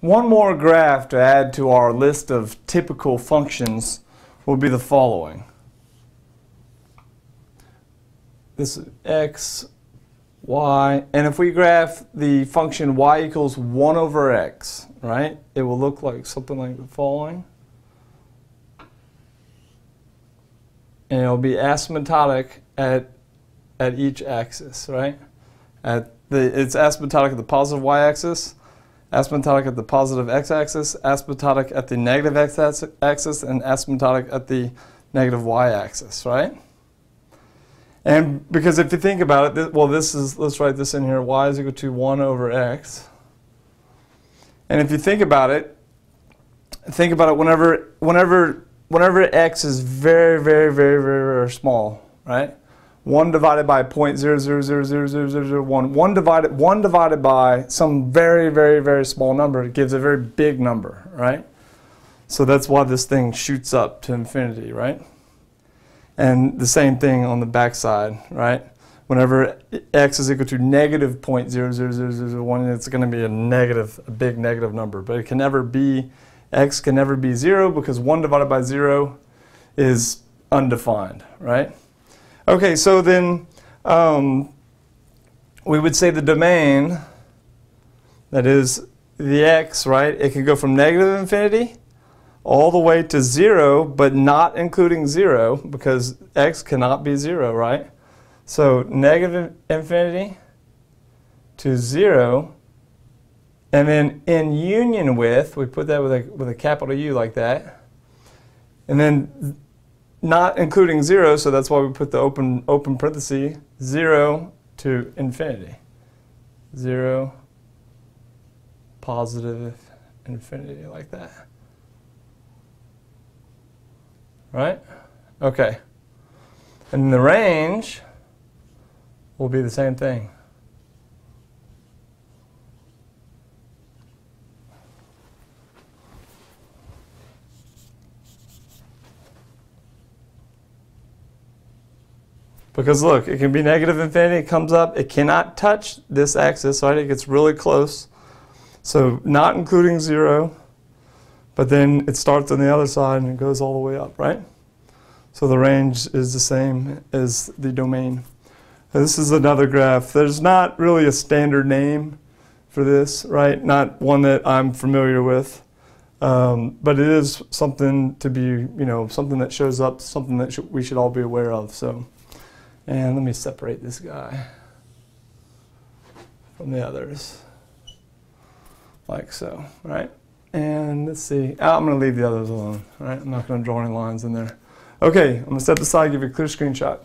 One more graph to add to our list of typical functions will be the following. This is x, y, and if we graph the function y equals 1 over x, right, it will look like something like the following. And it'll be asymptotic at each axis, right? It's asymptotic at the positive y-axis, asymptotic at the positive x-axis, asymptotic at the negative x-axis, and asymptotic at the negative y-axis, right? And because if you think about it, well, let's write this in here, y is equal to 1 over x. And if you think about it whenever x is very, very, very, very, very small, right? 1 divided by 0.0000001, 1 divided by some very, very, very small number, it gives a very big number, right? So that's why this thing shoots up to infinity, right? And the same thing on the back side, right? Whenever x is equal to negative 0.00001, it's going to be a big negative number. But it can never be, x can never be 0 because 1 divided by 0 is undefined, right? Okay, so then we would say the domain, that is the x, right? It can go from negative infinity all the way to 0, but not including 0, because x cannot be 0, right? So negative infinity to 0, and then in union with, we put that with a capital U like that, and then not including 0, so that's why we put the open parenthesis, 0 to infinity. 0, positive infinity, like that. Right? Okay. And the range will be the same thing. Because look, it can be negative infinity, it comes up, it cannot touch this axis, right? It gets really close. So not including 0. But then it starts on the other side and it goes all the way up, right? So the range is the same as the domain. And this is another graph. There's not really a standard name for this, right? Not one that I'm familiar with. But it is something to be, something that shows up, something that we should all be aware of. So, and let me separate this guy from the others, like so, right? And let's see, I'm going to leave the others alone, all right? I'm not going to draw any lines in there. Okay, I'm going to step aside and give you a clear screenshot.